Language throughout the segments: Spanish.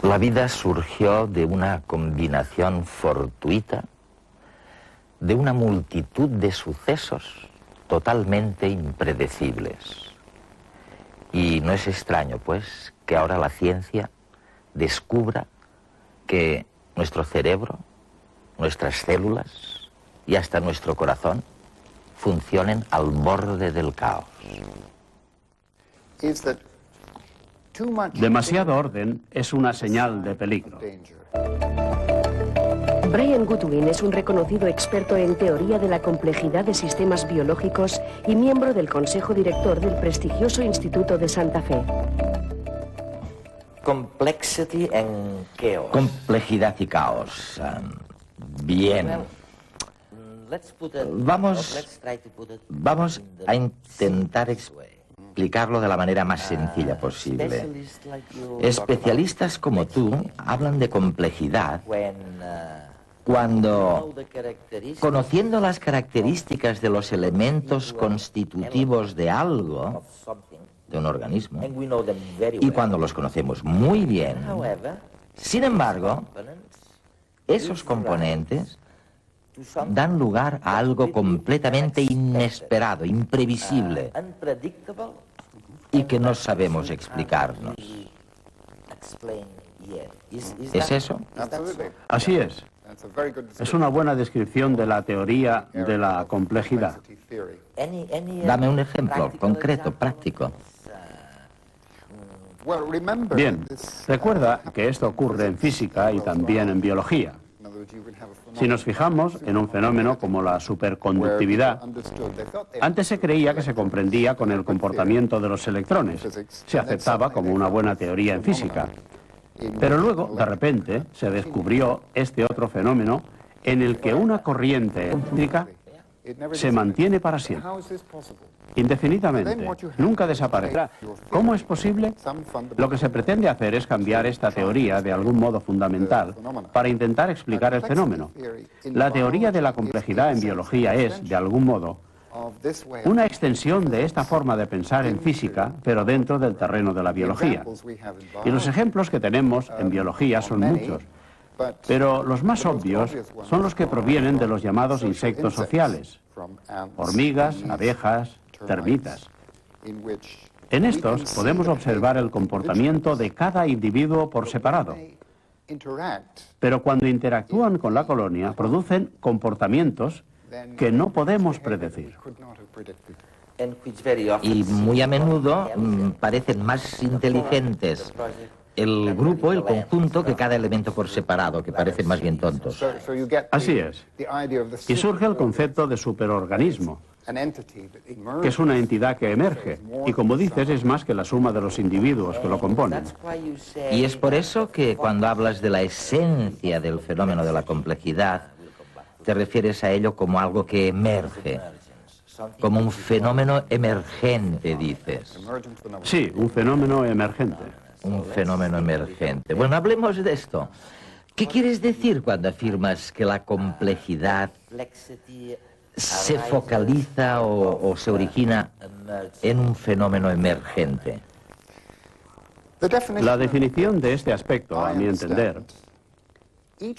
La vida surgió de una combinación fortuita de una multitud de sucesos totalmente impredecibles. Y no es extraño, pues, que ahora la ciencia descubra que nuestro cerebro, nuestras células y hasta nuestro corazón funcionen al borde del caos. Demasiado orden es una señal de peligro. Brian Goodwin es un reconocido experto en teoría de la complejidad de sistemas biológicos y miembro del consejo director del prestigioso Instituto de Santa Fe. Complexity and chaos. Complejidad y caos. Bien. Vamos a intentar explicarlo de la manera más sencilla posible. Especialistas como tú hablan de complejidad cuando, conociendo las características de los elementos constitutivos de algo, de un organismo, y cuando los conocemos muy bien, sin embargo, esos componentes dan lugar a algo completamente inesperado, imprevisible, y que no sabemos explicarnos. ¿Es eso? Así es. Es una buena descripción de la teoría de la complejidad. Dame un ejemplo concreto, práctico. Bien, recuerda que esto ocurre en física y también en biología. Si nos fijamos en un fenómeno como la superconductividad, antes se creía que se comprendía con el comportamiento de los electrones. Se aceptaba como una buena teoría en física. Pero luego, de repente, se descubrió este otro fenómeno en el que una corriente eléctrica se mantiene para siempre, indefinidamente, nunca desaparecerá. ¿Cómo es posible? Lo que se pretende hacer es cambiar esta teoría de algún modo fundamental para intentar explicar el fenómeno. La teoría de la complejidad en biología es, de algún modo, una extensión de esta forma de pensar en física, pero dentro del terreno de la biología. Y los ejemplos que tenemos en biología son muchos, pero los más obvios son los que provienen de los llamados insectos sociales: hormigas, abejas, termitas. En estos podemos observar el comportamiento de cada individuo por separado, pero cuando interactúan con la colonia producen comportamientos que no podemos predecir. Y muy a menudo parecen más inteligentes el grupo, el conjunto, que cada elemento por separado, que parecen más bien tontos. Así es. Y surge el concepto de superorganismo, que es una entidad que emerge, y como dices, es más que la suma de los individuos que lo componen. Y es por eso que cuando hablas de la esencia del fenómeno de la complejidad, te refieres a ello como algo que emerge, como un fenómeno emergente, dices. Sí, un fenómeno emergente. Un fenómeno emergente. Bueno, hablemos de esto. ¿Qué quieres decir cuando afirmas que la complejidad se focaliza o se origina en un fenómeno emergente? La definición de este aspecto, a mi entender,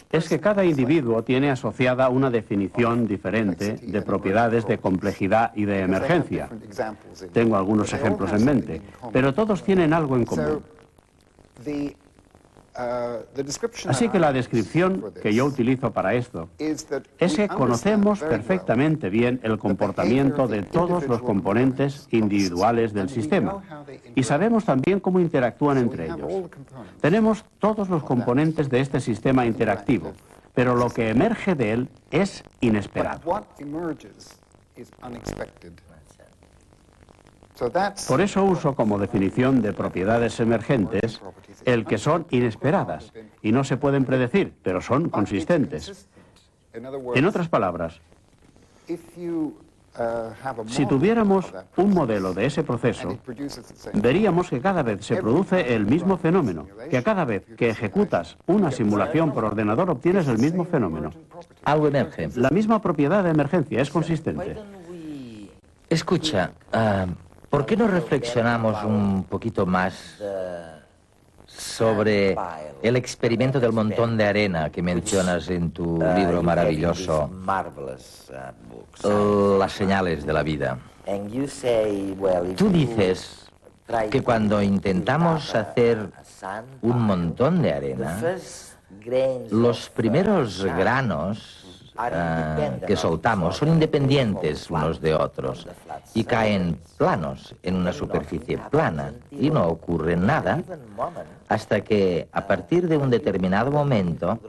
es que cada individuo tiene asociada una definición diferente de propiedades de complejidad y de emergencia. Tengo algunos ejemplos en mente, pero todos tienen algo en común. Así que la descripción que yo utilizo para esto es que conocemos perfectamente bien el comportamiento de todos los componentes individuales del sistema y sabemos también cómo interactúan entre ellos. Tenemos todos los componentes de este sistema interactivo, pero lo que emerge de él es inesperado. Por eso uso como definición de propiedades emergentes el que son inesperadas y no se pueden predecir, pero son consistentes. En otras palabras, si tuviéramos un modelo de ese proceso, veríamos que cada vez se produce el mismo fenómeno, que cada vez que ejecutas una simulación por ordenador obtienes el mismo fenómeno. Algo emerge. La misma propiedad de emergencia es consistente. Escucha, ¿por qué no reflexionamos un poquito más sobre el experimento del montón de arena que mencionas en tu libro maravilloso, Las señales de la vida. Tú dices que cuando intentamos hacer un montón de arena, los primeros granos que soltamos son independientes unos de otros y caen planos en una superficie plana y no ocurre nada hasta que a partir de un determinado momento,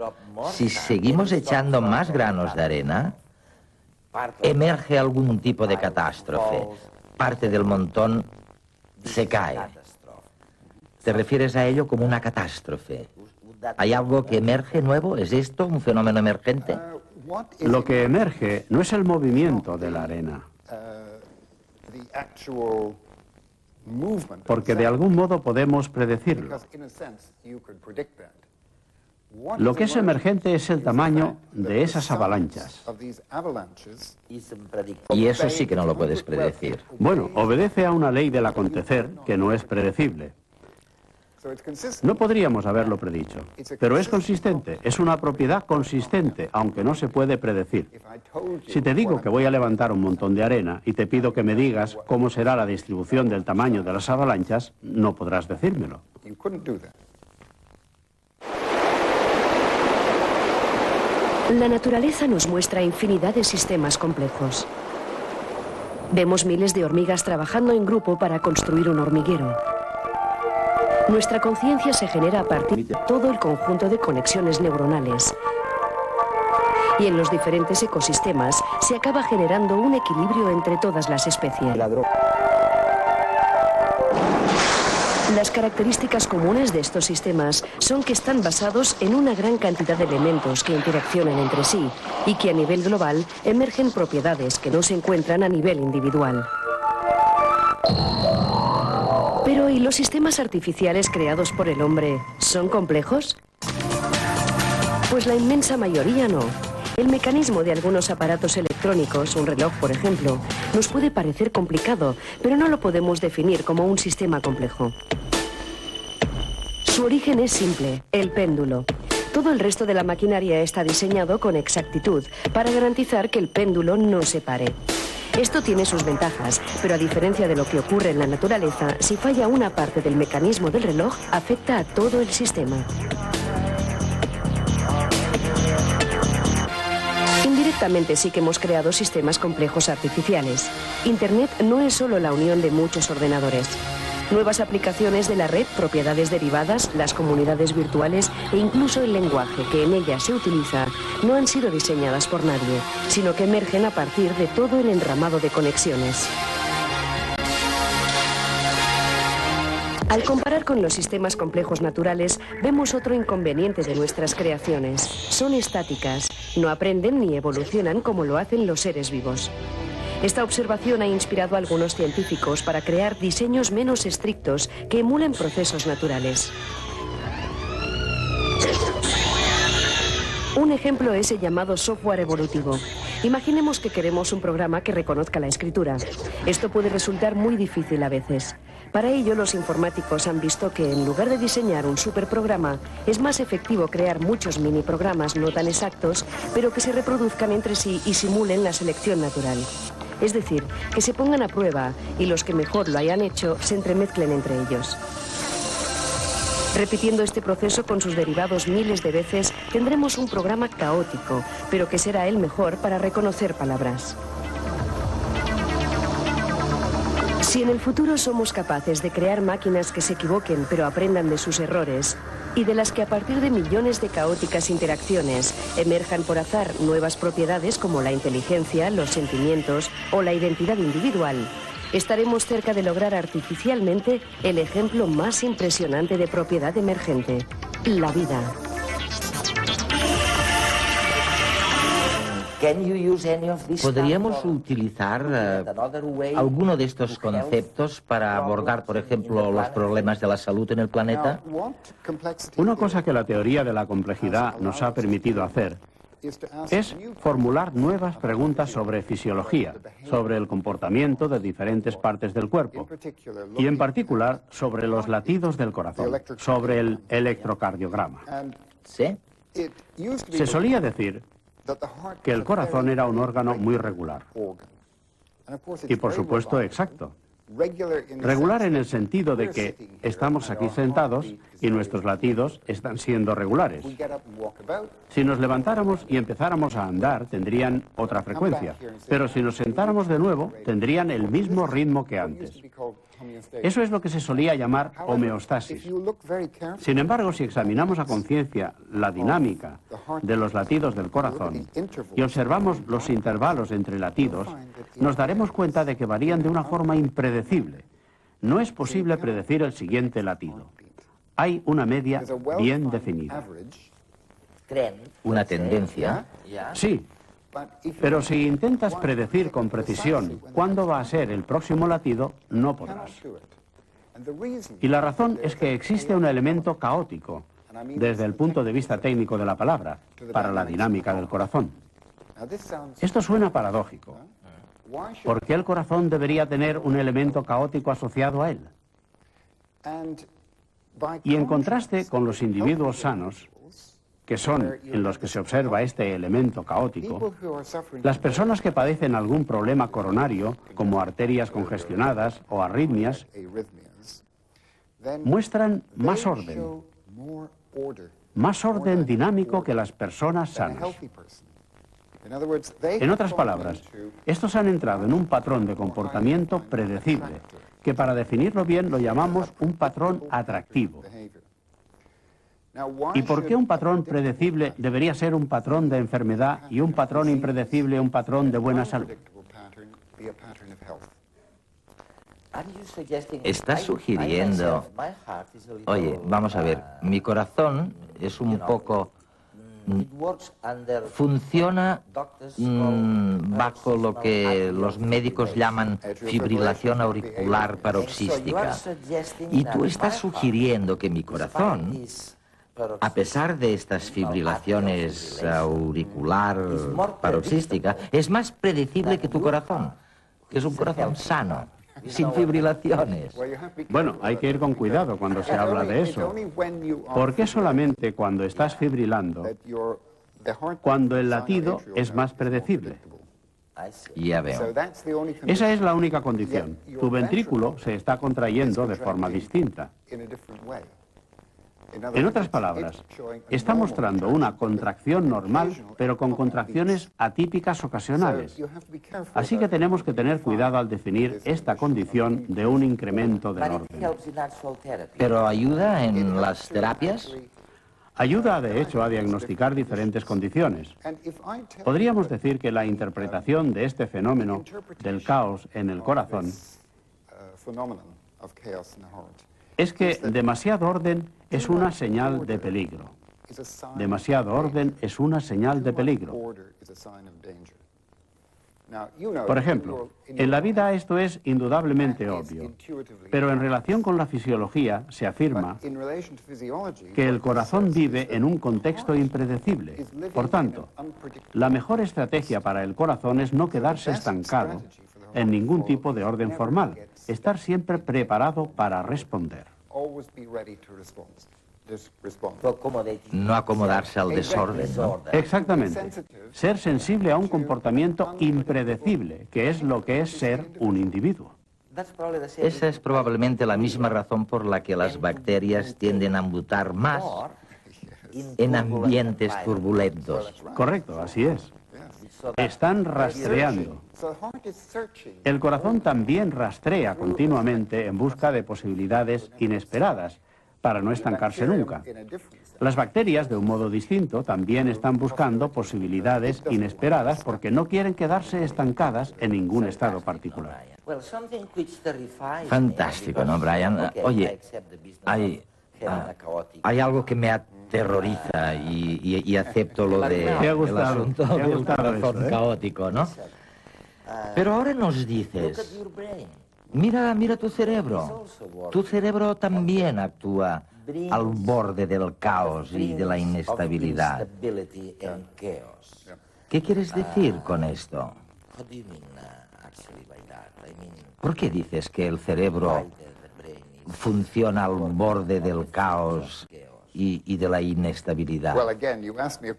si seguimos echando más granos de arena, emerge algún tipo de catástrofe. Parte del montón se cae. ¿Te refieres a ello como una catástrofe? ¿Hay algo que emerge nuevo? ¿Es esto un fenómeno emergente? Lo que emerge no es el movimiento de la arena, porque de algún modo podemos predecirlo. Lo que es emergente es el tamaño de esas avalanchas. Y eso sí que no lo puedes predecir. Bueno, obedece a una ley del acontecer que no es predecible. No podríamos haberlo predicho, pero es consistente, es una propiedad consistente, aunque no se puede predecir. Si te digo que voy a levantar un montón de arena y te pido que me digas cómo será la distribución del tamaño de las avalanchas, no podrás decírmelo. La naturaleza nos muestra infinidad de sistemas complejos. Vemos miles de hormigas trabajando en grupo para construir un hormiguero. Nuestra conciencia se genera a partir de todo el conjunto de conexiones neuronales. Y en los diferentes ecosistemas se acaba generando un equilibrio entre todas las especies. Las características comunes de estos sistemas son que están basados en una gran cantidad de elementos que interaccionan entre sí y que a nivel global emergen propiedades que no se encuentran a nivel individual. Pero, ¿y los sistemas artificiales creados por el hombre son complejos? Pues la inmensa mayoría no. El mecanismo de algunos aparatos electrónicos, un reloj por ejemplo, nos puede parecer complicado, pero no lo podemos definir como un sistema complejo. Su origen es simple, el péndulo. Todo el resto de la maquinaria está diseñado con exactitud para garantizar que el péndulo no se pare. Esto tiene sus ventajas, pero a diferencia de lo que ocurre en la naturaleza, si falla una parte del mecanismo del reloj, afecta a todo el sistema. Indirectamente sí que hemos creado sistemas complejos artificiales. Internet no es solo la unión de muchos ordenadores. Nuevas aplicaciones de la red, propiedades derivadas, las comunidades virtuales e incluso el lenguaje que en ellas se utiliza no han sido diseñadas por nadie, sino que emergen a partir de todo el entramado de conexiones. Al comparar con los sistemas complejos naturales, vemos otro inconveniente de nuestras creaciones. Son estáticas, no aprenden ni evolucionan como lo hacen los seres vivos. Esta observación ha inspirado a algunos científicos para crear diseños menos estrictos que emulen procesos naturales. Un ejemplo es el llamado software evolutivo. Imaginemos que queremos un programa que reconozca la escritura. Esto puede resultar muy difícil a veces. Para ello, los informáticos han visto que en lugar de diseñar un superprograma, es más efectivo crear muchos mini programas no tan exactos, pero que se reproduzcan entre sí y simulen la selección natural. Es decir, que se pongan a prueba y los que mejor lo hayan hecho se entremezclen entre ellos. Repitiendo este proceso con sus derivados miles de veces, tendremos un programa caótico, pero que será el mejor para reconocer palabras. Si en el futuro somos capaces de crear máquinas que se equivoquen pero aprendan de sus errores, y de las que a partir de millones de caóticas interacciones emerjan por azar nuevas propiedades como la inteligencia, los sentimientos o la identidad individual, estaremos cerca de lograr artificialmente el ejemplo más impresionante de propiedad emergente, la vida. ¿Podríamos utilizar alguno de estos conceptos para abordar, por ejemplo, los problemas de la salud en el planeta? Una cosa que la teoría de la complejidad nos ha permitido hacer es formular nuevas preguntas sobre fisiología, sobre el comportamiento de diferentes partes del cuerpo, y en particular sobre los latidos del corazón, sobre el electrocardiograma. ¿Sí? Se solía decir que el corazón era un órgano muy regular. Y por supuesto exacto. Regular en el sentido de que estamos aquí sentados y nuestros latidos están siendo regulares. Si nos levantáramos y empezáramos a andar, tendrían otra frecuencia, pero si nos sentáramos de nuevo, tendrían el mismo ritmo que antes. Eso es lo que se solía llamar homeostasis. Sin embargo, si examinamos a conciencia la dinámica de los latidos del corazón y observamos los intervalos entre latidos, nos daremos cuenta de que varían de una forma impredecible. No es posible predecir el siguiente latido. Hay una media bien definida. Una tendencia. Sí, pero si intentas predecir con precisión cuándo va a ser el próximo latido, no podrás. Y la razón es que existe un elemento caótico, desde el punto de vista técnico de la palabra, para la dinámica del corazón. Esto suena paradójico. ¿Por qué el corazón debería tener un elemento caótico asociado a él? Y en contraste con los individuos sanos, que son en los que se observa este elemento caótico, las personas que padecen algún problema coronario, como arterias congestionadas o arritmias, muestran más orden dinámico que las personas sanas. En otras palabras, estos han entrado en un patrón de comportamiento predecible, que para definirlo bien lo llamamos un patrón atractivo. ¿Y por qué un patrón predecible debería ser un patrón de enfermedad y un patrón impredecible un patrón de buena salud? Está sugiriendo... Oye, vamos a ver, mi corazón es un poco... funciona bajo lo que los médicos llaman fibrilación auricular paroxística. Y tú estás sugiriendo que mi corazón, a pesar de estas fibrilaciones auricular paroxística, es más predecible que tu corazón, que es un corazón sano, sin fibrilaciones. Bueno, hay que ir con cuidado cuando se habla de eso. ¿Por qué solamente cuando estás fibrilando, cuando el latido es más predecible? Ya veo. Esa es la única condición. Tu ventrículo se está contrayendo de forma distinta. En otras palabras, está mostrando una contracción normal, pero con contracciones atípicas ocasionales. Así que tenemos que tener cuidado al definir esta condición de un incremento del orden. ¿Pero ayuda en las terapias? Ayuda, de hecho, a diagnosticar diferentes condiciones. Podríamos decir que la interpretación de este fenómeno del caos en el corazón es que demasiado orden es una señal de peligro. Demasiado orden es una señal de peligro. Por ejemplo, en la vida esto es indudablemente obvio, pero en relación con la fisiología se afirma que el corazón vive en un contexto impredecible. Por tanto, la mejor estrategia para el corazón es no quedarse estancado en ningún tipo de orden formal, estar siempre preparado para responder. No acomodarse al desorden, ¿no? Exactamente. Ser sensible a un comportamiento impredecible, que es lo que es ser un individuo. Esa es probablemente la misma razón por la que las bacterias tienden a mutar más en ambientes turbulentos. Correcto, así es. Están rastreando. El corazón también rastrea continuamente en busca de posibilidades inesperadas, para no estancarse nunca. Las bacterias, de un modo distinto, también están buscando posibilidades inesperadas porque no quieren quedarse estancadas en ningún estado particular. Fantástico, ¿no, Brian? Oye, hay algo que me aterroriza y acepto lo de el asunto del corazón caótico, ¿no? Pero ahora nos dices... Mira tu cerebro. Tu cerebro también actúa al borde del caos y de la inestabilidad. ¿Qué quieres decir con esto? ¿Por qué dices que el cerebro funciona al borde del caos y de la inestabilidad?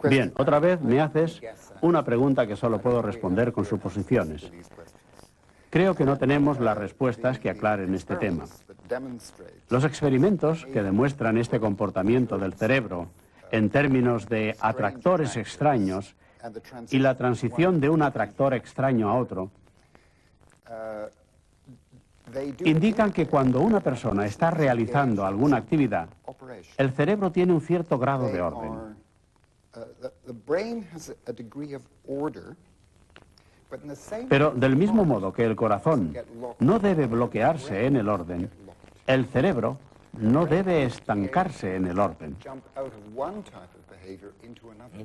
Bien, otra vez me haces una pregunta que solo puedo responder con suposiciones. Creo que no tenemos las respuestas que aclaren este tema. Los experimentos que demuestran este comportamiento del cerebro en términos de atractores extraños y la transición de un atractor extraño a otro indican que cuando una persona está realizando alguna actividad, el cerebro tiene un cierto grado de orden. Pero del mismo modo que el corazón no debe bloquearse en el orden, el cerebro no debe estancarse en el orden.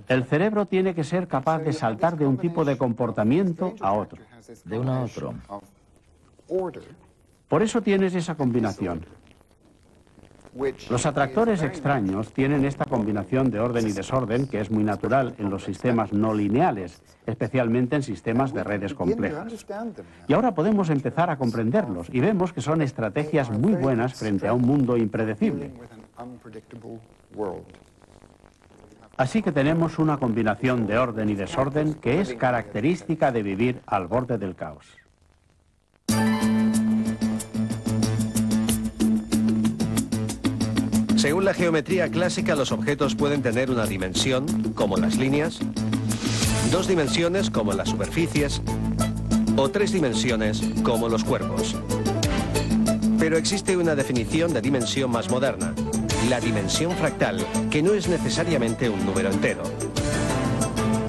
El cerebro tiene que ser capaz de saltar de un tipo de comportamiento a otro. De uno a otro. Por eso tienes esa combinación. Los atractores extraños tienen esta combinación de orden y desorden que es muy natural en los sistemas no lineales, especialmente en sistemas de redes complejas. Y ahora podemos empezar a comprenderlos y vemos que son estrategias muy buenas frente a un mundo impredecible. Así que tenemos una combinación de orden y desorden que es característica de vivir al borde del caos. Según la geometría clásica, los objetos pueden tener una dimensión, como las líneas, dos dimensiones, como las superficies, o tres dimensiones, como los cuerpos. Pero existe una definición de dimensión más moderna, la dimensión fractal, que no es necesariamente un número entero.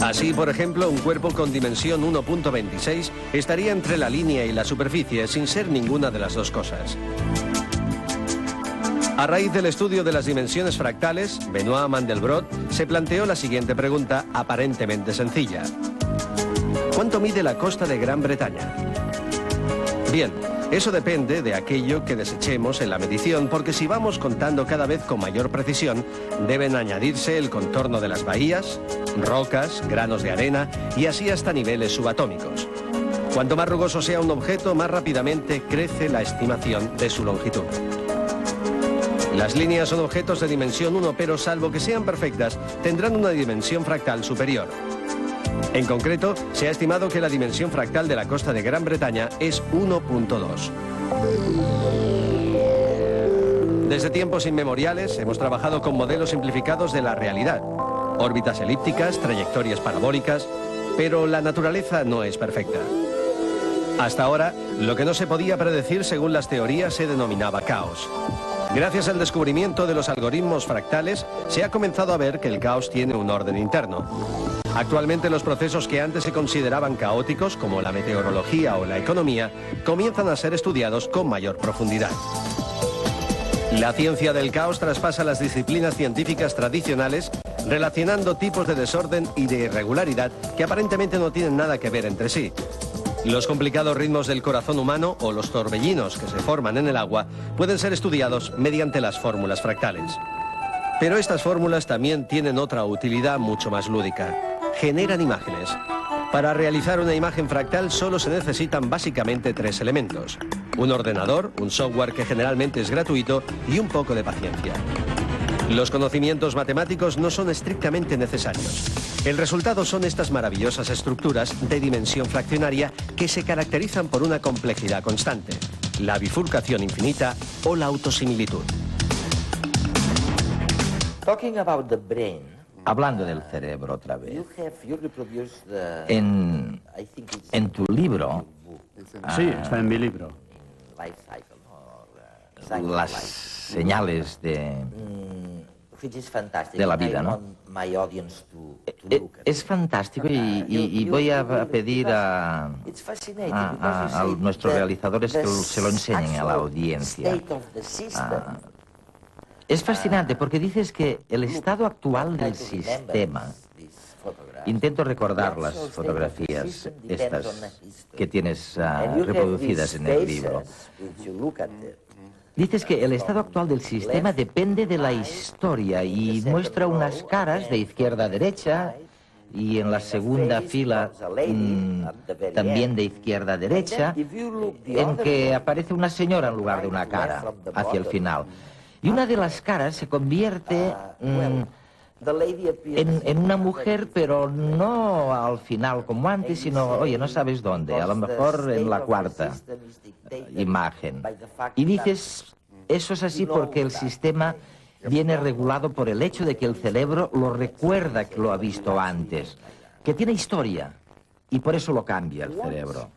Así, por ejemplo, un cuerpo con dimensión 1.26 estaría entre la línea y la superficie sin ser ninguna de las dos cosas. A raíz del estudio de las dimensiones fractales, Benoit Mandelbrot se planteó la siguiente pregunta aparentemente sencilla. ¿Cuánto mide la costa de Gran Bretaña? Bien, eso depende de aquello que desechemos en la medición, porque si vamos contando cada vez con mayor precisión, deben añadirse el contorno de las bahías, rocas, granos de arena y así hasta niveles subatómicos. Cuanto más rugoso sea un objeto, más rápidamente crece la estimación de su longitud. Las líneas son objetos de dimensión 1, pero salvo que sean perfectas, tendrán una dimensión fractal superior. En concreto, se ha estimado que la dimensión fractal de la costa de Gran Bretaña es 1.2. Desde tiempos inmemoriales hemos trabajado con modelos simplificados de la realidad. Órbitas elípticas, trayectorias parabólicas, pero la naturaleza no es perfecta. Hasta ahora, lo que no se podía predecir según las teorías se denominaba caos. Gracias al descubrimiento de los algoritmos fractales, se ha comenzado a ver que el caos tiene un orden interno. Actualmente los procesos que antes se consideraban caóticos, como la meteorología o la economía, comienzan a ser estudiados con mayor profundidad. La ciencia del caos traspasa las disciplinas científicas tradicionales, relacionando tipos de desorden y de irregularidad que aparentemente no tienen nada que ver entre sí. Los complicados ritmos del corazón humano o los torbellinos que se forman en el agua pueden ser estudiados mediante las fórmulas fractales. Pero estas fórmulas también tienen otra utilidad mucho más lúdica. Generan imágenes. Para realizar una imagen fractal solo se necesitan básicamente tres elementos: un ordenador, un software que generalmente es gratuito y un poco de paciencia. Los conocimientos matemáticos no son estrictamente necesarios. El resultado son estas maravillosas estructuras de dimensión fraccionaria que se caracterizan por una complejidad constante, la bifurcación infinita o la autosimilitud. Hablando del cerebro otra vez, en tu libro... Sí, está en mi libro. Las señales de la vida, ¿no? Es fantástico y voy a pedir a nuestros realizadores que se lo enseñen a la audiencia. Es fascinante porque dices que el estado actual del sistema... Intento recordar las fotografías estas que tienes reproducidas en el libro. Dices que el estado actual del sistema depende de la historia y muestra unas caras de izquierda a derecha y en la segunda fila también de izquierda a derecha, en que aparece una señora en lugar de una cara hacia el final. Y una de las caras se convierte en una mujer, pero no al final como antes, sino, oye, no sabes dónde, a lo mejor en la cuarta imagen. Y dices, eso es así porque el sistema viene regulado por el hecho de que el cerebro lo recuerda que lo ha visto antes, que tiene historia, y por eso lo cambia el cerebro.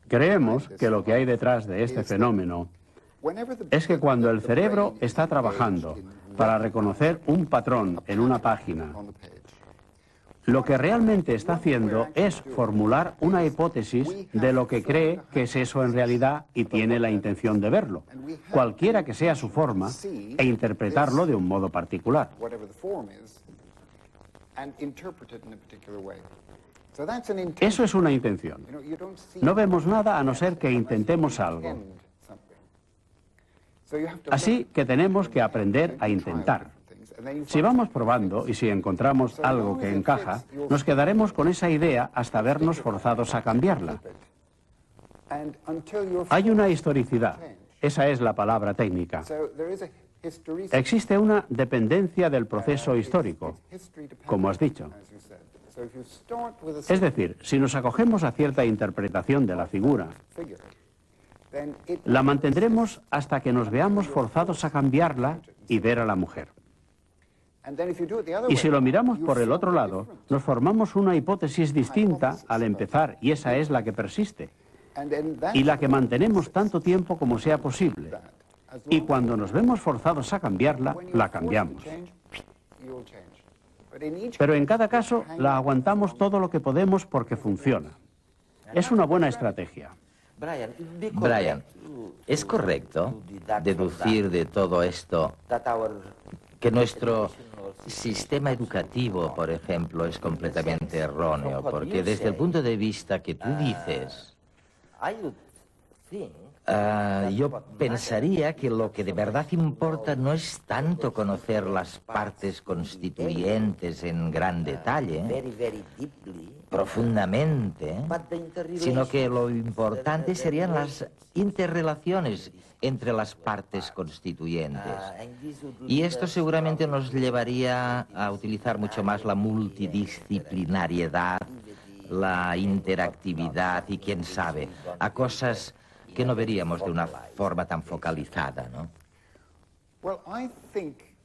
Creemos que lo que hay detrás de este fenómeno es que cuando el cerebro está trabajando para reconocer un patrón en una página, lo que realmente está haciendo es formular una hipótesis de lo que cree que es eso en realidad y tiene la intención de verlo, cualquiera que sea su forma, e interpretarlo de un modo particular. Eso es una intención. No vemos nada a no ser que intentemos algo. Así que tenemos que aprender a intentar. Si vamos probando y si encontramos algo que encaja, nos quedaremos con esa idea hasta vernos forzados a cambiarla. Hay una historicidad. Esa es la palabra técnica. Existe una dependencia del proceso histórico, como has dicho. Es decir, si nos acogemos a cierta interpretación de la figura, la mantendremos hasta que nos veamos forzados a cambiarla y ver a la mujer. Y si lo miramos por el otro lado, nos formamos una hipótesis distinta al empezar, y esa es la que persiste, y la que mantenemos tanto tiempo como sea posible. Y cuando nos vemos forzados a cambiarla, la cambiamos. Pero en cada caso, la aguantamos todo lo que podemos porque funciona. Es una buena estrategia. Brian, ¿es correcto deducir de todo esto que nuestro sistema educativo, por ejemplo, es completamente erróneo? Porque desde el punto de vista que tú dices, yo pensaría que lo que de verdad importa no es tanto conocer las partes constituyentes en gran detalle, profundamente, sino que lo importante serían las interrelaciones entre las partes constituyentes. Y esto seguramente nos llevaría a utilizar mucho más la multidisciplinariedad, la interactividad y, quién sabe, a cosas que no veríamos de una forma tan focalizada, ¿no?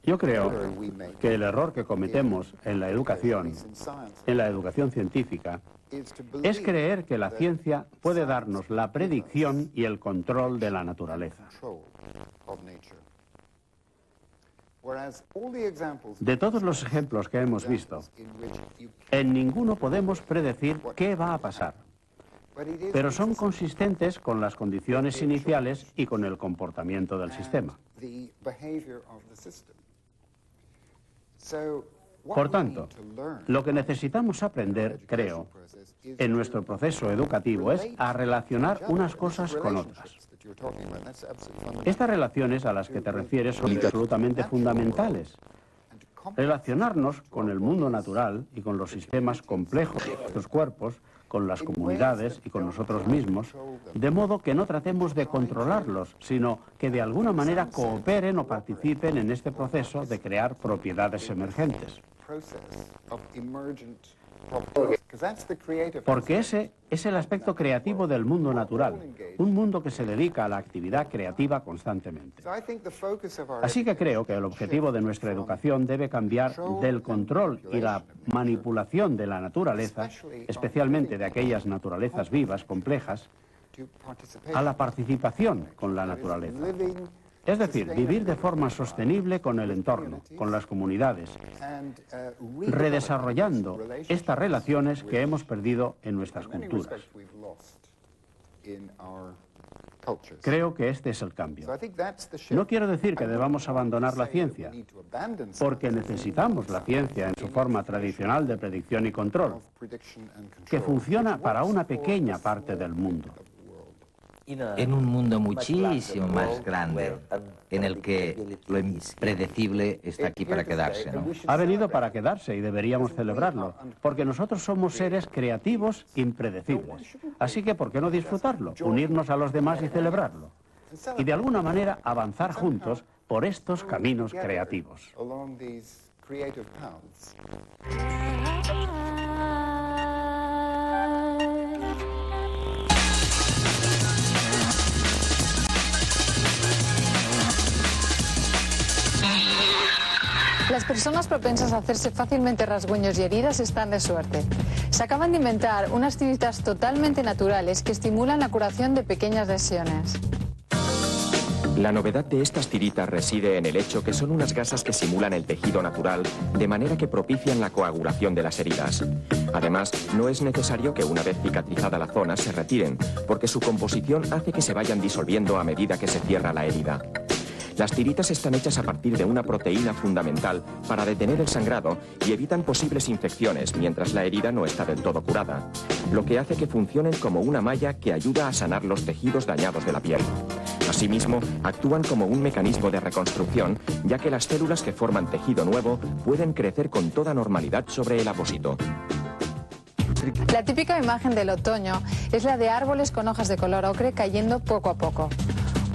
Yo creo que el error que cometemos en la educación científica, es creer que la ciencia puede darnos la predicción y el control de la naturaleza. De todos los ejemplos que hemos visto, en ninguno podemos predecir qué va a pasar, pero son consistentes con las condiciones iniciales y con el comportamiento del sistema. Por tanto, lo que necesitamos aprender, creo, en nuestro proceso educativo es a relacionar unas cosas con otras. Estas relaciones a las que te refieres son absolutamente fundamentales. Relacionarnos con el mundo natural y con los sistemas complejos de nuestros cuerpos, con las comunidades y con nosotros mismos, de modo que no tratemos de controlarlos, sino que de alguna manera cooperen o participen en este proceso de crear propiedades emergentes. Porque ese es el aspecto creativo del mundo natural, un mundo que se dedica a la actividad creativa constantemente. Así que creo que el objetivo de nuestra educación debe cambiar del control y la manipulación de la naturaleza, especialmente de aquellas naturalezas vivas, complejas, a la participación con la naturaleza. Es decir, vivir de forma sostenible con el entorno, con las comunidades, redesarrollando estas relaciones que hemos perdido en nuestras culturas. Creo que este es el cambio. No quiero decir que debamos abandonar la ciencia, porque necesitamos la ciencia en su forma tradicional de predicción y control, que funciona para una pequeña parte del mundo. en un mundo muchísimo más grande, en el que lo impredecible está aquí para quedarse, ¿no? Ha venido para quedarse y deberíamos celebrarlo, porque nosotros somos seres creativos impredecibles. Así que, ¿por qué no disfrutarlo? Unirnos a los demás y celebrarlo. Y de alguna manera avanzar juntos por estos caminos creativos. Las personas propensas a hacerse fácilmente rasguños y heridas están de suerte. Se acaban de inventar unas tiritas totalmente naturales que estimulan la curación de pequeñas lesiones. La novedad de estas tiritas reside en el hecho que son unas gasas que simulan el tejido natural, de manera que propician la coagulación de las heridas. Además, no es necesario que una vez cicatrizada la zona se retiren, porque su composición hace que se vayan disolviendo a medida que se cierra la herida. Las tiritas están hechas a partir de una proteína fundamental para detener el sangrado y evitan posibles infecciones mientras la herida no está del todo curada, lo que hace que funcionen como una malla que ayuda a sanar los tejidos dañados de la piel. Asimismo, actúan como un mecanismo de reconstrucción, ya que las células que forman tejido nuevo pueden crecer con toda normalidad sobre el apósito. La típica imagen del otoño es la de árboles con hojas de color ocre cayendo poco a poco.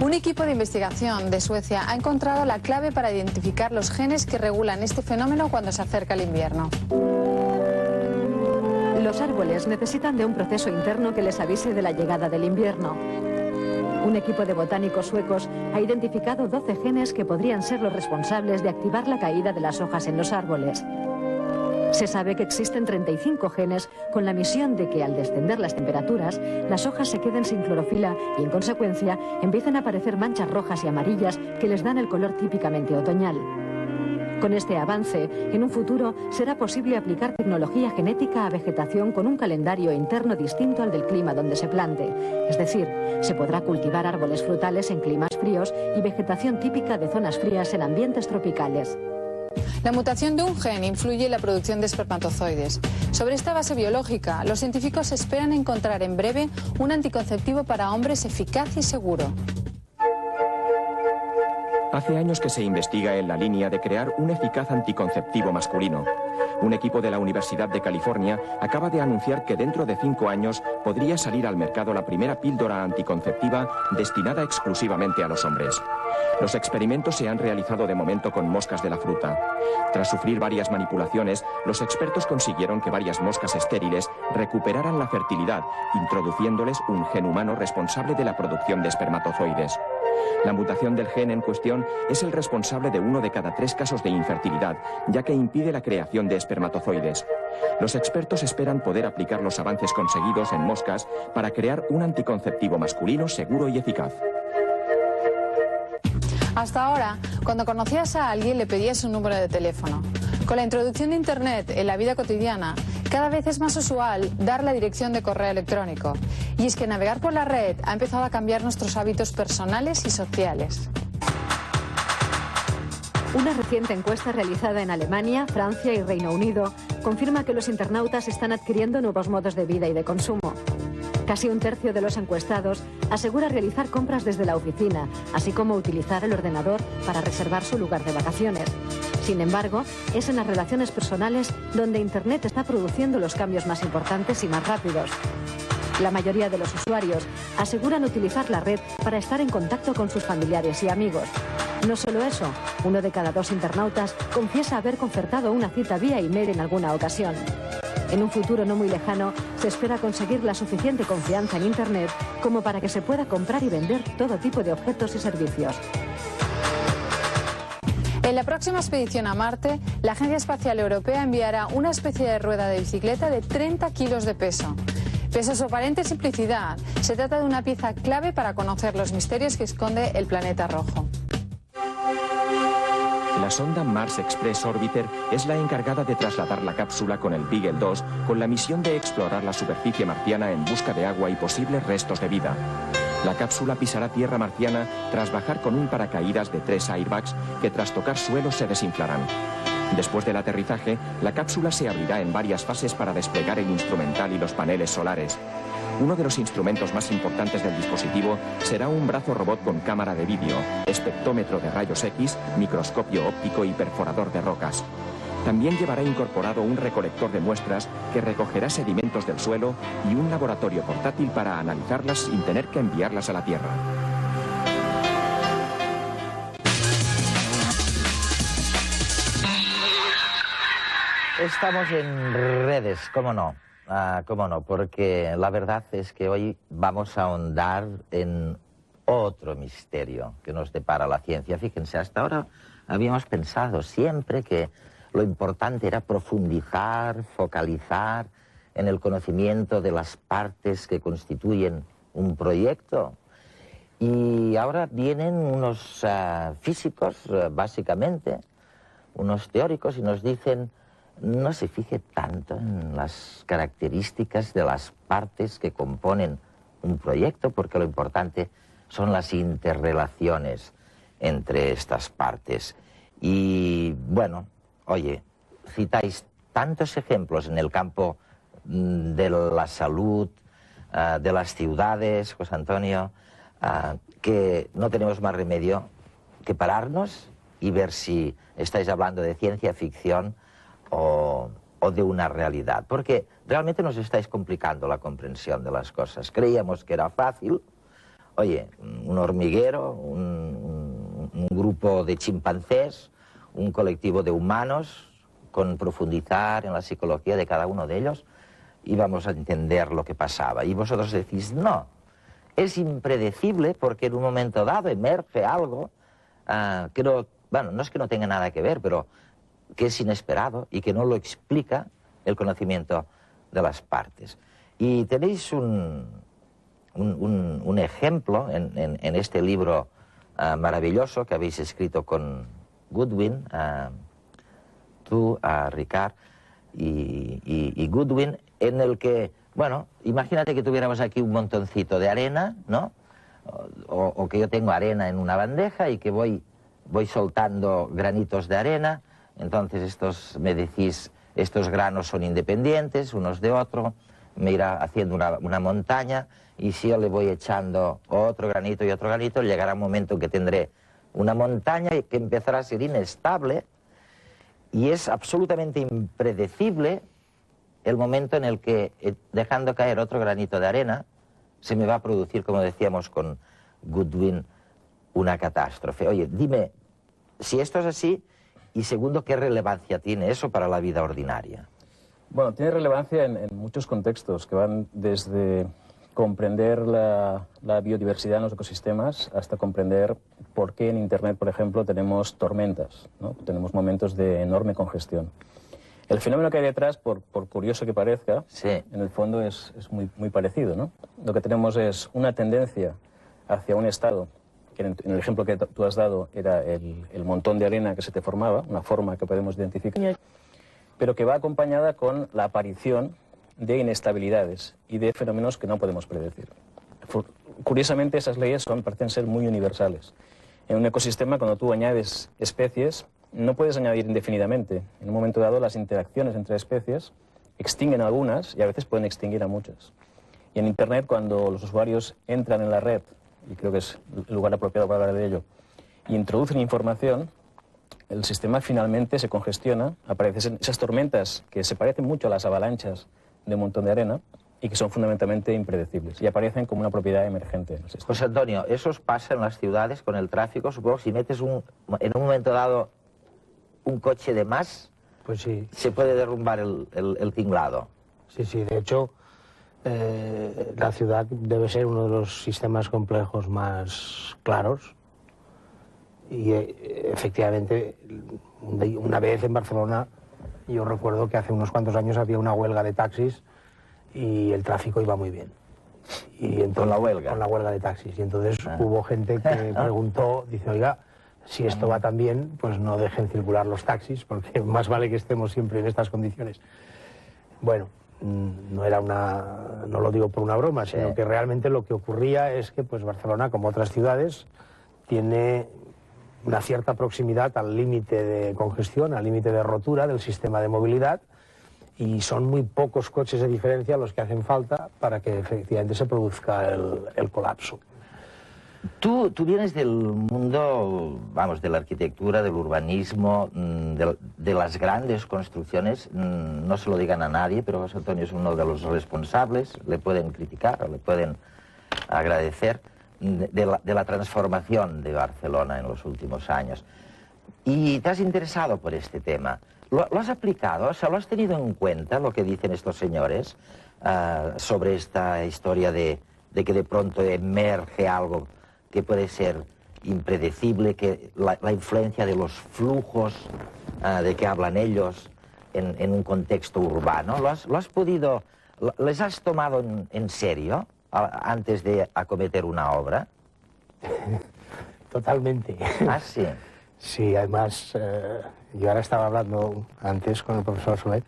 Un equipo de investigación de Suecia ha encontrado la clave para identificar los genes que regulan este fenómeno cuando se acerca el invierno. Los árboles necesitan de un proceso interno que les avise de la llegada del invierno. Un equipo de botánicos suecos ha identificado 12 genes que podrían ser los responsables de activar la caída de las hojas en los árboles. Se sabe que existen 35 genes con la misión de que al descender las temperaturas, las hojas se queden sin clorofila y en consecuencia empiecen a aparecer manchas rojas y amarillas que les dan el color típicamente otoñal. Con este avance, en un futuro será posible aplicar tecnología genética a vegetación con un calendario interno distinto al del clima donde se plante. Es decir, se podrá cultivar árboles frutales en climas fríos y vegetación típica de zonas frías en ambientes tropicales. La mutación de un gen influye en la producción de espermatozoides. Sobre esta base biológica, los científicos esperan encontrar en breve un anticonceptivo para hombres eficaz y seguro. Hace años que se investiga en la línea de crear un eficaz anticonceptivo masculino. Un equipo de la Universidad de California acaba de anunciar que dentro de 5 años podría salir al mercado la primera píldora anticonceptiva destinada exclusivamente a los hombres. Los experimentos se han realizado de momento con moscas de la fruta. Tras sufrir varias manipulaciones, los expertos consiguieron que varias moscas estériles recuperaran la fertilidad, introduciéndoles un gen humano responsable de la producción de espermatozoides. La mutación del gen en cuestión es el responsable de 1 de cada 3 casos de infertilidad, ya que impide la creación de espermatozoides. Los expertos esperan poder aplicar los avances conseguidos en moscas para crear un anticonceptivo masculino seguro y eficaz. Hasta ahora, cuando conocías a alguien le pedías un número de teléfono. Con la introducción de Internet en la vida cotidiana, cada vez es más usual dar la dirección de correo electrónico. Y es que navegar por la red ha empezado a cambiar nuestros hábitos personales y sociales. Una reciente encuesta realizada en Alemania, Francia y Reino Unido confirma que los internautas están adquiriendo nuevos modos de vida y de consumo. Casi un tercio de los encuestados asegura realizar compras desde la oficina, así como utilizar el ordenador para reservar su lugar de vacaciones. Sin embargo, es en las relaciones personales donde Internet está produciendo los cambios más importantes y más rápidos. La mayoría de los usuarios aseguran utilizar la red para estar en contacto con sus familiares y amigos. No solo eso, 1 de cada 2 internautas confiesa haber concertado una cita vía email en alguna ocasión. En un futuro no muy lejano, se espera conseguir la suficiente confianza en Internet como para que se pueda comprar y vender todo tipo de objetos y servicios. En la próxima expedición a Marte, la Agencia Espacial Europea enviará una especie de rueda de bicicleta de 30 kilos de peso. Pese a su aparente simplicidad, se trata de una pieza clave para conocer los misterios que esconde el planeta rojo. La sonda Mars Express Orbiter es la encargada de trasladar la cápsula con el Beagle 2 con la misión de explorar la superficie marciana en busca de agua y posibles restos de vida. La cápsula pisará tierra marciana tras bajar con un paracaídas de 3 airbags que tras tocar suelo se desinflarán. Después del aterrizaje, la cápsula se abrirá en varias fases para desplegar el instrumental y los paneles solares. Uno de los instrumentos más importantes del dispositivo será un brazo robot con cámara de vídeo, espectrómetro de rayos X, microscopio óptico y perforador de rocas. También llevará incorporado un recolector de muestras que recogerá sedimentos del suelo y un laboratorio portátil para analizarlas sin tener que enviarlas a la Tierra. Estamos en redes, cómo no, porque la verdad es que hoy vamos a ahondar en otro misterio que nos depara la ciencia. Fíjense, hasta ahora habíamos pensado siempre que lo importante era profundizar, focalizar en el conocimiento de las partes que constituyen un proyecto. Y ahora vienen unos físicos, básicamente, unos teóricos, y nos dicen: no se fije tanto en las características de las partes que componen un proyecto, porque lo importante son las interrelaciones entre estas partes. Y bueno, oye, citáis tantos ejemplos en el campo de la salud, de las ciudades, José Antonio, que no tenemos más remedio que pararnos y ver si estáis hablando de ciencia ficción o de una realidad, porque realmente nos estáis complicando la comprensión de las cosas. Creíamos que era fácil. Oye, un hormiguero, un grupo de chimpancés, un colectivo de humanos, con profundizar en la psicología de cada uno de ellos, íbamos a entender lo que pasaba. Y vosotros decís: no, es impredecible, porque en un momento dado emerge algo que no, bueno, no es que no tenga nada que ver, pero que es inesperado y que no lo explica el conocimiento de las partes. Y tenéis un ejemplo en este libro maravilloso que habéis escrito con Goodwin, tú, Ricard y Goodwin, en el que, bueno, imagínate que tuviéramos aquí un montoncito de arena, ¿no? O que yo tengo arena en una bandeja y que voy soltando granitos de arena. Entonces me decís, estos granos son independientes unos de otros, me irá haciendo una montaña, y si yo le voy echando otro granito y otro granito, llegará un momento en que tendré una montaña que empezará a ser inestable, y es absolutamente impredecible el momento en el que, dejando caer otro granito de arena, se me va a producir, como decíamos con Goodwin, una catástrofe. Oye, dime si esto es así. Y segundo, ¿qué relevancia tiene eso para la vida ordinaria? Bueno, tiene relevancia en muchos contextos, que van desde comprender la biodiversidad en los ecosistemas hasta comprender por qué en Internet, por ejemplo, tenemos tormentas, ¿no? Tenemos momentos de enorme congestión. El fenómeno que hay detrás, por curioso que parezca, sí, en el fondo es muy parecido, ¿no? Lo que tenemos es una tendencia hacia un estado, que en el ejemplo que tú has dado era el montón de arena que se te formaba, una forma que podemos identificar, pero que va acompañada con la aparición de inestabilidades y de fenómenos que no podemos predecir. Curiosamente, esas leyes parecen ser muy universales. En un ecosistema, cuando tú añades especies, no puedes añadir indefinidamente. En un momento dado, las interacciones entre especies extinguen a algunas y a veces pueden extinguir a muchas. Y en Internet, cuando los usuarios entran en la red, y creo que es el lugar apropiado para hablar de ello, y introducen información, el sistema finalmente se congestiona, aparecen esas tormentas que se parecen mucho a las avalanchas de un montón de arena y que son fundamentalmente impredecibles y aparecen como una propiedad emergente. José Antonio, eso os pasa en las ciudades con el tráfico. Supongo que si metes en un momento dado un coche de más, pues sí, se puede derrumbar el tinglado. Sí, de hecho, la ciudad debe ser uno de los sistemas complejos más claros y efectivamente una vez en Barcelona yo recuerdo que hace unos cuantos años había una huelga de taxis y el tráfico iba muy bien. Y entonces, ¿Con la huelga? Con la huelga de taxis. Y entonces hubo gente que preguntó, dice, oiga, si esto va tan bien, pues no dejen circular los taxis, porque más vale que estemos siempre en estas condiciones. Bueno, no lo digo por una broma, sino que realmente lo que ocurría es que pues Barcelona, como otras ciudades, tiene una cierta proximidad al límite de congestión, al límite de rotura del sistema de movilidad, y son muy pocos coches de diferencia los que hacen falta para que efectivamente se produzca el colapso. Tú vienes del mundo, vamos, de la arquitectura, del urbanismo, de las grandes construcciones. No se lo digan a nadie, pero José Antonio es uno de los responsables. Le pueden criticar o le pueden agradecer de la transformación de Barcelona en los últimos años. Y te has interesado por este tema. ¿Lo has aplicado? O sea, ¿lo has tenido en cuenta lo que dicen estos señores sobre esta historia de que de pronto emerge algo que puede ser impredecible, que la influencia de los flujos de que hablan ellos en un contexto urbano? ¿Lo has podido, les has tomado en serio antes de acometer una obra? Totalmente. ¿Ah, sí? Sí, además, yo ahora estaba hablando antes con el profesor Soler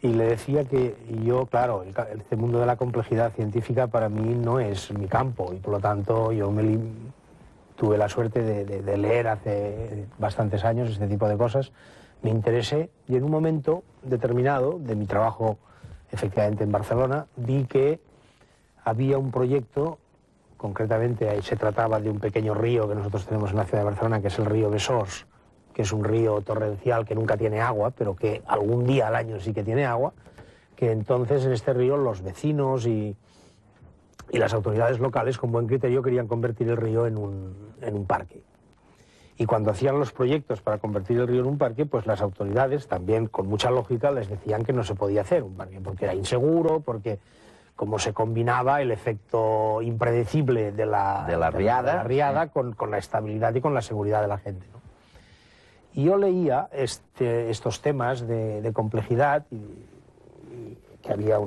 y le decía que yo, claro, este mundo de la complejidad científica para mí no es mi campo y por lo tanto yo tuve la suerte de leer hace bastantes años este tipo de cosas, me interesé y en un momento determinado de mi trabajo efectivamente en Barcelona vi que había un proyecto, concretamente ahí se trataba de un pequeño río que nosotros tenemos en la ciudad de Barcelona, que es el río Besós, que es un río torrencial que nunca tiene agua, pero que algún día al año sí que tiene agua, que entonces en este río los vecinos y las autoridades locales con buen criterio querían convertir el río en un parque. Y cuando hacían los proyectos para convertir el río en un parque, pues las autoridades también con mucha lógica les decían que no se podía hacer un parque, porque era inseguro, porque como se combinaba el efecto impredecible de la riada con la estabilidad y con la seguridad de la gente, ¿no? Y yo leía estos temas de complejidad y que había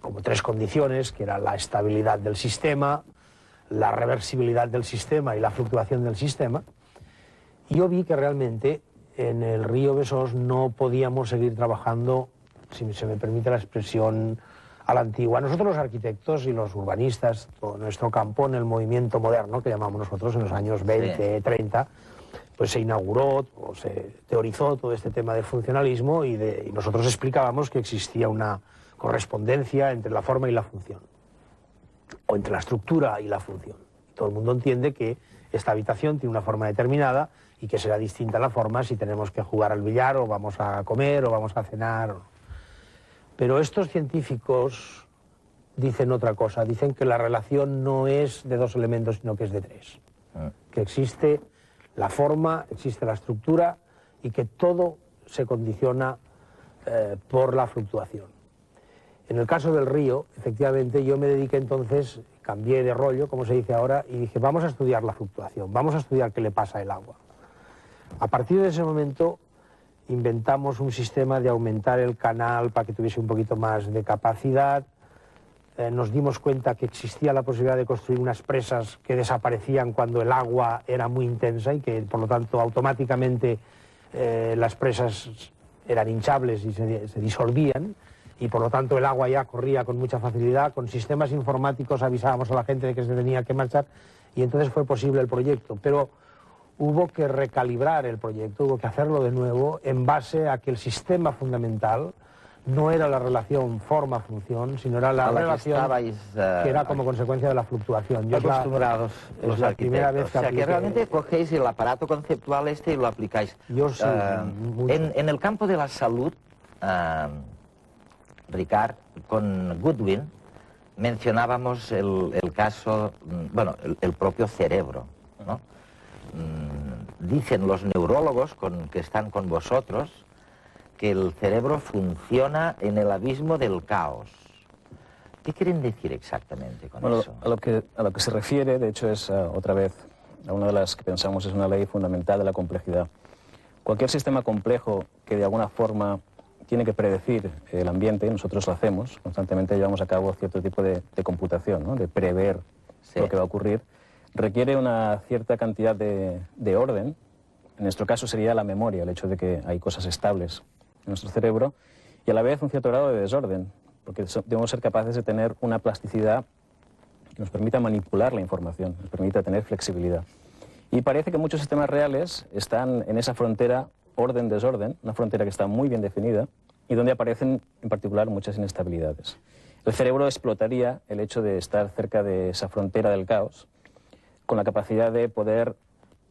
como tres condiciones, que era la estabilidad del sistema, la reversibilidad del sistema y la fluctuación del sistema. Y yo vi que realmente en el río Besós no podíamos seguir trabajando, si se me permite la expresión, a la antigua. Nosotros los arquitectos y los urbanistas, todo nuestro campo en el movimiento moderno, que llamamos nosotros en los años 20, 30, pues se inauguró o se teorizó todo este tema del funcionalismo y nosotros explicábamos que existía una correspondencia entre la forma y la función, o entre la estructura y la función. Todo el mundo entiende que esta habitación tiene una forma determinada y que será distinta la forma si tenemos que jugar al billar o vamos a comer o vamos a cenar. Pero estos científicos dicen otra cosa, dicen que la relación no es de dos elementos, sino que es de tres. Que existe la forma, existe la estructura y que todo se condiciona por la fluctuación. En el caso del río, efectivamente, yo me dediqué entonces, cambié de rollo, como se dice ahora, y dije, vamos a estudiar la fluctuación, vamos a estudiar qué le pasa al agua. A partir de ese momento inventamos un sistema de aumentar el canal para que tuviese un poquito más de capacidad. Nos dimos cuenta que existía la posibilidad de construir unas presas que desaparecían cuando el agua era muy intensa y que, por lo tanto, automáticamente las presas eran hinchables y se disolvían y, por lo tanto, el agua ya corría con mucha facilidad. Con sistemas informáticos avisábamos a la gente de que se tenía que marchar y entonces fue posible el proyecto. Pero hubo que recalibrar el proyecto, hubo que hacerlo de nuevo en base a que el sistema fundamental no era la relación forma-función, sino era la relación que era como consecuencia de la fluctuación. Yo acostumbrados los la primera vez que o sea, que realmente cogéis el aparato conceptual este y lo aplicáis. Yo sí. En el campo de la salud, Ricard, con Goodwin mencionábamos el caso, bueno, el propio cerebro, ¿no? Dicen los neurólogos que están con vosotros que el cerebro funciona en el abismo del caos. ¿Qué quieren decir exactamente con eso? A lo que se refiere, de hecho, es otra vez a una de las que pensamos es una ley fundamental de la complejidad. Cualquier sistema complejo que de alguna forma tiene que predecir el ambiente, nosotros lo hacemos, constantemente llevamos a cabo cierto tipo de computación, ¿no? De prever lo que va a ocurrir, requiere una cierta cantidad de orden. En nuestro caso sería la memoria, el hecho de que hay cosas estables en nuestro cerebro, y a la vez un cierto grado de desorden, porque debemos ser capaces de tener una plasticidad que nos permita manipular la información, nos permita tener flexibilidad. Y parece que muchos sistemas reales están en esa frontera orden-desorden, una frontera que está muy bien definida, pero que y donde aparecen en particular muchas inestabilidades. El cerebro explotaría el hecho de estar cerca de esa frontera del caos, con la capacidad de poder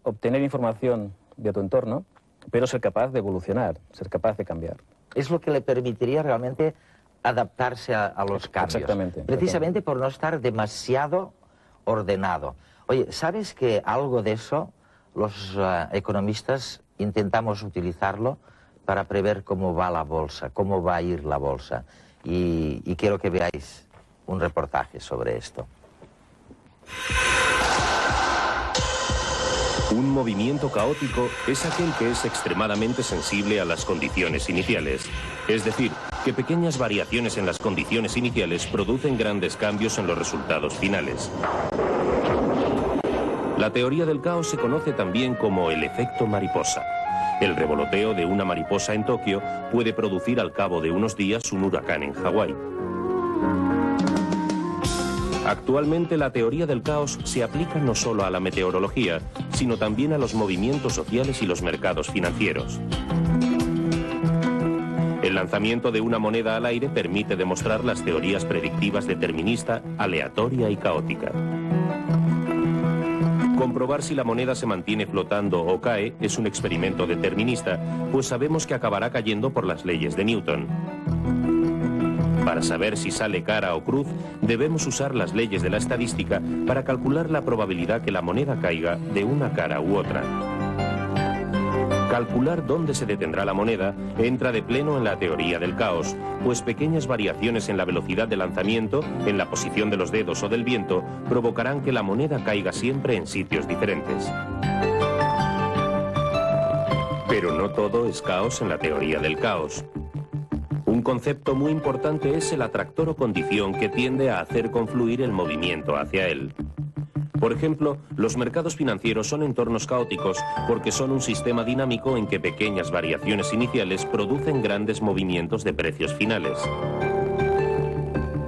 obtener información de tu entorno, pero ser capaz de evolucionar, ser capaz de cambiar. Es lo que le permitiría realmente adaptarse a los cambios. Exactamente. Precisamente por no estar demasiado ordenado. Oye, ¿sabes que algo de eso los economistas intentamos utilizarlo para prever cómo va la bolsa, cómo va a ir la bolsa? Y quiero que veáis un reportaje sobre esto. Un movimiento caótico es aquel que es extremadamente sensible a las condiciones iniciales. Es decir, que pequeñas variaciones en las condiciones iniciales producen grandes cambios en los resultados finales. La teoría del caos se conoce también como el efecto mariposa. El revoloteo de una mariposa en Tokio puede producir al cabo de unos días un huracán en Hawái. Actualmente la teoría del caos se aplica no solo a la meteorología, sino también a los movimientos sociales y los mercados financieros. El lanzamiento de una moneda al aire permite demostrar las teorías predictivas determinista, aleatoria y caótica. Comprobar si la moneda se mantiene flotando o cae es un experimento determinista, pues sabemos que acabará cayendo por las leyes de Newton. Para saber si sale cara o cruz, debemos usar las leyes de la estadística para calcular la probabilidad que la moneda caiga de una cara u otra. Calcular dónde se detendrá la moneda entra de pleno en la teoría del caos, pues pequeñas variaciones en la velocidad de lanzamiento, en la posición de los dedos o del viento, provocarán que la moneda caiga siempre en sitios diferentes. Pero no todo es caos en la teoría del caos. Un concepto muy importante es el atractor o condición que tiende a hacer confluir el movimiento hacia él. Por ejemplo, los mercados financieros son entornos caóticos porque son un sistema dinámico en que pequeñas variaciones iniciales producen grandes movimientos de precios finales.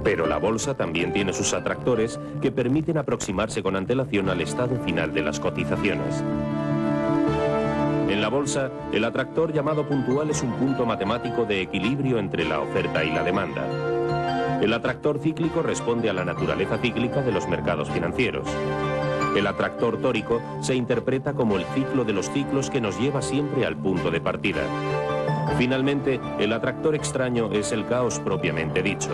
Pero la bolsa también tiene sus atractores que permiten aproximarse con antelación al estado final de las cotizaciones. En la bolsa, el atractor llamado puntual es un punto matemático de equilibrio entre la oferta y la demanda. El atractor cíclico responde a la naturaleza cíclica de los mercados financieros. El atractor tórico se interpreta como el ciclo de los ciclos que nos lleva siempre al punto de partida. Finalmente, el atractor extraño es el caos propiamente dicho.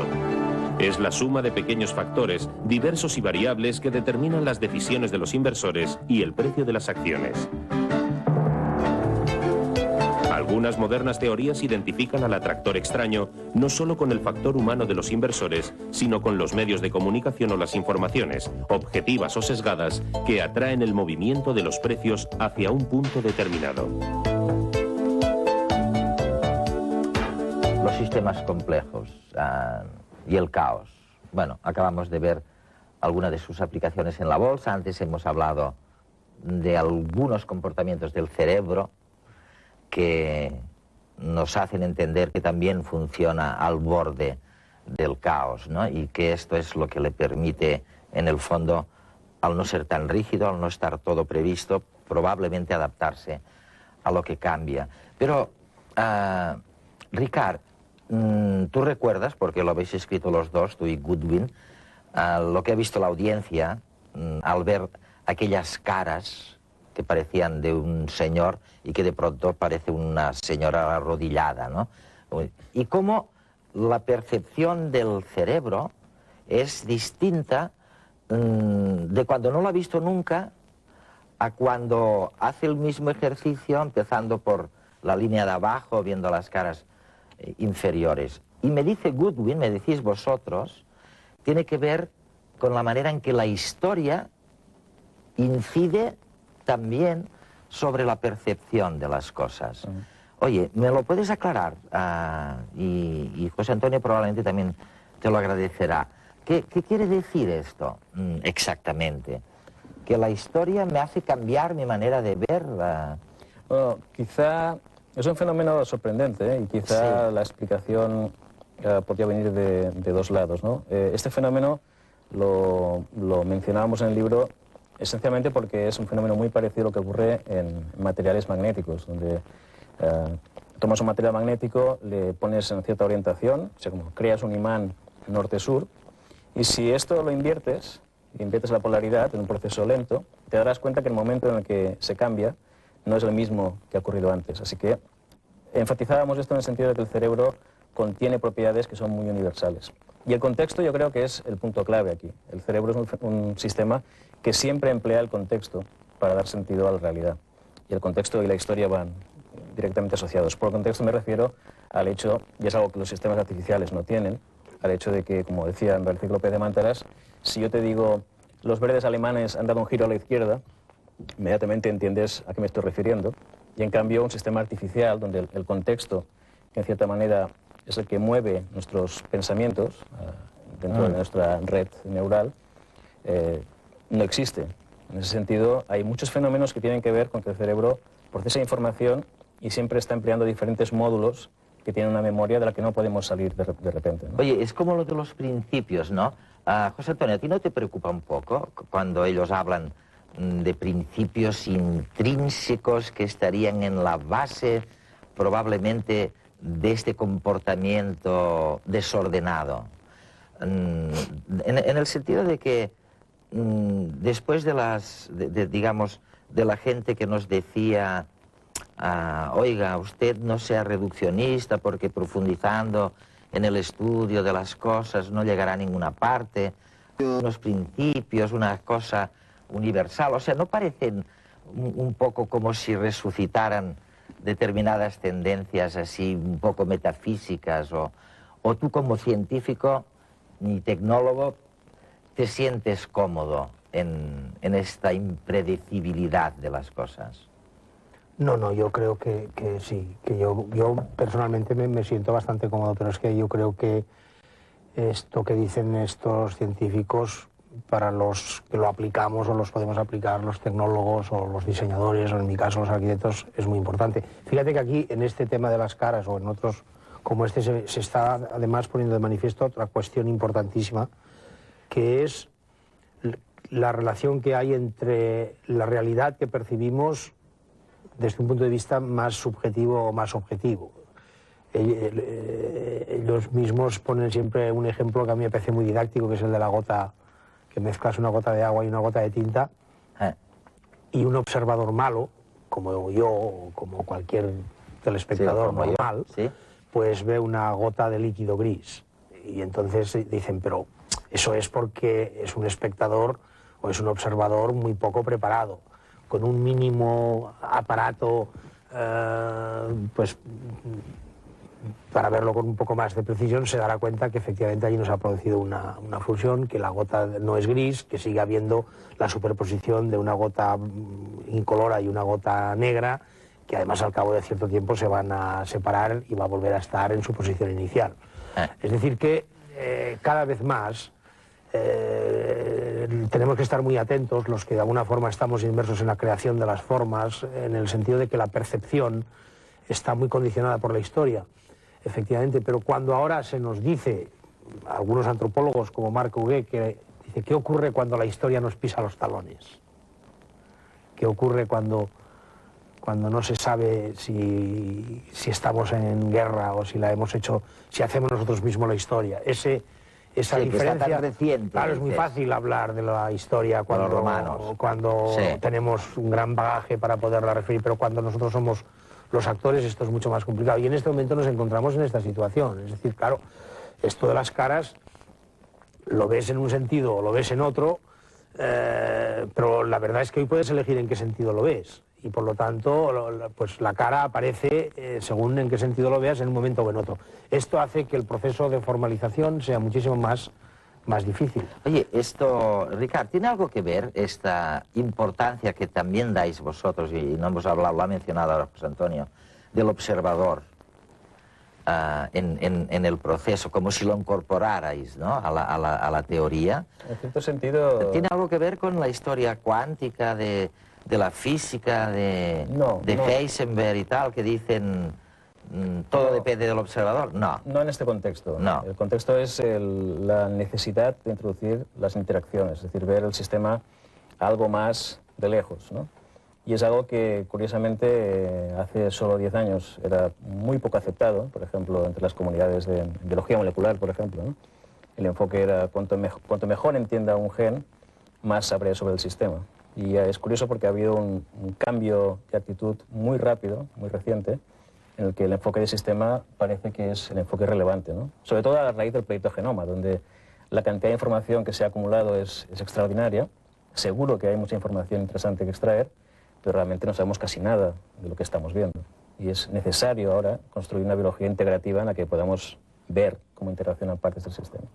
Es la suma de pequeños factores, diversos y variables que determinan las decisiones de los inversores y el precio de las acciones. Algunas modernas teorías identifican al atractor extraño no solo con el factor humano de los inversores, sino con los medios de comunicación o las informaciones, objetivas o sesgadas, que atraen el movimiento de los precios hacia un punto determinado. Los sistemas complejos y el caos. Bueno, acabamos de ver algunas de sus aplicaciones en la bolsa. Antes hemos hablado de algunos comportamientos del cerebro que nos hacen entender que también funciona al borde del caos, ¿no? Y que esto es lo que le permite, en el fondo, al no ser tan rígido, al no estar todo previsto, probablemente adaptarse a lo que cambia. Pero, Ricard, tú recuerdas, porque lo habéis escrito los dos, tú y Goodwin, lo que ha visto la audiencia al ver aquellas caras que parecían de un señor y que de pronto parece una señora arrodillada, ¿no? Y cómo la percepción del cerebro es distinta de cuando no lo ha visto nunca a cuando hace el mismo ejercicio, empezando por la línea de abajo, viendo las caras inferiores. Y me dice Goodwin, me decís vosotros, tiene que ver con la manera en que la historia incide también sobre la percepción de las cosas. Oye, ¿me lo puedes aclarar? Y José Antonio probablemente también te lo agradecerá. ¿Qué quiere decir esto exactamente? ¿Que la historia me hace cambiar mi manera de ver? Bueno, quizá es un fenómeno sorprendente, y quizá sí, la explicación podría venir de dos lados, ¿no? Este fenómeno lo mencionábamos en el libro esencialmente porque es un fenómeno muy parecido a lo que ocurre en materiales magnéticos, donde tomas un material magnético, le pones en cierta orientación, o sea, como creas un imán norte-sur, y si esto lo inviertes la polaridad en un proceso lento, te darás cuenta que el momento en el que se cambia no es el mismo que ha ocurrido antes. Así que enfatizábamos esto en el sentido de que el cerebro contiene propiedades que son muy universales. Y el contexto yo creo que es el punto clave aquí. El cerebro es un sistema que siempre emplea el contexto para dar sentido a la realidad. Y el contexto y la historia van directamente asociados. Por contexto me refiero al hecho, y es algo que los sistemas artificiales no tienen, al hecho de que, como decía Enrique López de Mántaras, si yo te digo los verdes alemanes han dado un giro a la izquierda, inmediatamente entiendes a qué me estoy refiriendo. Y en cambio un sistema artificial donde el contexto, que en cierta manera es el que mueve nuestros pensamientos dentro de nuestra red neural, no existe. En ese sentido, hay muchos fenómenos que tienen que ver con que el cerebro procesa información y siempre está empleando diferentes módulos que tienen una memoria de la que no podemos salir de repente, ¿no? Oye, es como lo de los principios, ¿no? José Antonio, ¿a ti no te preocupa un poco cuando ellos hablan de principios intrínsecos que estarían en la base probablemente de este comportamiento desordenado? En el sentido de que después de digamos, de la gente que nos decía, oiga, usted no sea reduccionista porque profundizando en el estudio de las cosas no llegará a ninguna parte, unos principios, una cosa universal, o sea, ¿no parecen un poco como si resucitaran determinadas tendencias así un poco metafísicas? O tú como científico y tecnólogo te sientes cómodo en esta impredecibilidad de las cosas? No, yo creo que sí, que yo personalmente me siento bastante cómodo, pero es que yo creo que esto que dicen estos científicos, para los que lo aplicamos o los podemos aplicar los tecnólogos o los diseñadores, o en mi caso los arquitectos, es muy importante. Fíjate que aquí, en este tema de las caras o en otros como este, se está además poniendo de manifiesto otra cuestión importantísima, que es la relación que hay entre la realidad que percibimos desde un punto de vista más subjetivo o más objetivo. Ellos mismos ponen siempre un ejemplo que a mí me parece muy didáctico, que es el de la gota, que mezclas una gota de agua y una gota de tinta, y un observador malo, como yo o como cualquier telespectador normal, pues ve una gota de líquido gris. Y entonces dicen, pero eso es porque es un espectador o es un observador muy poco preparado. Con un mínimo aparato, pues para verlo con un poco más de precisión, se dará cuenta que efectivamente allí nos ha producido una fusión, que la gota no es gris, que sigue habiendo la superposición de una gota incolora y una gota negra, que además al cabo de cierto tiempo se van a separar y va a volver a estar en su posición inicial. Es decir que cada vez más tenemos que estar muy atentos, los que de alguna forma estamos inmersos en la creación de las formas, en el sentido de que la percepción está muy condicionada por la historia, efectivamente, pero cuando ahora se nos dice, algunos antropólogos como Marc Huguet, que dice, ¿qué ocurre cuando la historia nos pisa los talones? ¿Qué ocurre cuando no se sabe si estamos en guerra o si la hemos hecho, si hacemos nosotros mismos la historia? Esa diferencia, reciente, claro, es muy fácil hablar de la historia cuando tenemos un gran bagaje para poderla referir, pero cuando nosotros somos los actores esto es mucho más complicado. Y en este momento nos encontramos en esta situación. Es decir, claro, esto de las caras lo ves en un sentido o lo ves en otro, pero la verdad es que hoy puedes elegir en qué sentido lo ves. Y por lo tanto, pues la cara aparece según en qué sentido lo veas en un momento o en otro. Esto hace que el proceso de formalización sea muchísimo más difícil. Oye, esto, Ricard, ¿tiene algo que ver esta importancia que también dais vosotros, y no hemos hablado, lo ha mencionado ahora José Antonio, del observador en el proceso, como si lo incorporarais, ¿no?, a la teoría? En cierto sentido... ¿Tiene algo que ver con la historia cuántica de la física, de Heisenberg y tal, que dicen todo depende del observador? No. No en este contexto. No. El contexto es la necesidad de introducir las interacciones, es decir, ver el sistema algo más de lejos, ¿no? Y es algo que, curiosamente, hace solo 10 años era muy poco aceptado, por ejemplo, entre las comunidades de biología molecular, por ejemplo, ¿no? El enfoque era cuanto mejor entienda un gen, más sabré sobre el sistema. Y es curioso porque ha habido un cambio de actitud muy rápido, muy reciente, en el que el enfoque de sistema parece que es el enfoque relevante, ¿no? Sobre todo a raíz del proyecto Genoma, donde la cantidad de información que se ha acumulado es extraordinaria. Seguro que hay mucha información interesante que extraer, pero realmente no sabemos casi nada de lo que estamos viendo. Y es necesario ahora construir una biología integrativa en la que podamos ver cómo interaccionan partes del sistema.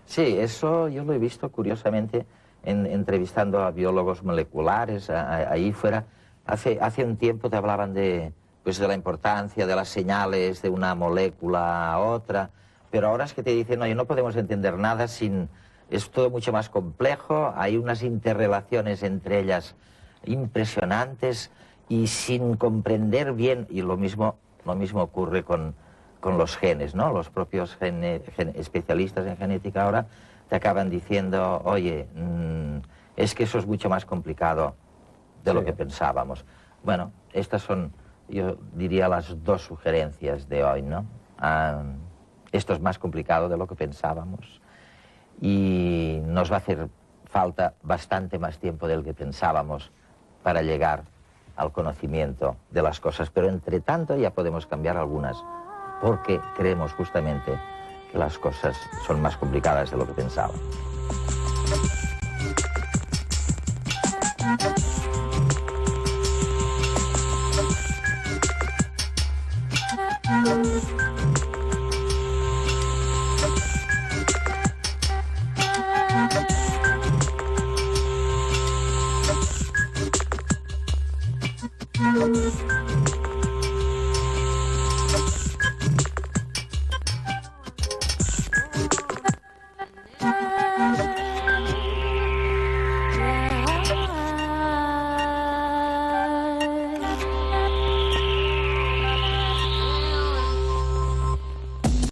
Sí, eso yo lo he visto curiosamente entrevistando a biólogos moleculares, ahí fuera. Hace un tiempo te hablaban de la importancia de las señales de una molécula a otra, pero ahora es que te dicen, oye, no podemos entender nada es todo mucho más complejo, hay unas interrelaciones entre ellas impresionantes y sin comprender bien, y lo mismo ocurre con los genes, ¿no? Los propios especialistas en genética ahora te acaban diciendo, oye, es que eso es mucho más complicado de lo que pensábamos. Bueno, estas son, yo diría, las dos sugerencias de hoy, ¿no? Esto es más complicado de lo que pensábamos y nos va a hacer falta bastante más tiempo del que pensábamos para llegar al conocimiento de las cosas, pero entre tanto ya podemos cambiar algunas, porque creemos justamente que las cosas son más complicadas de lo que pensábamos.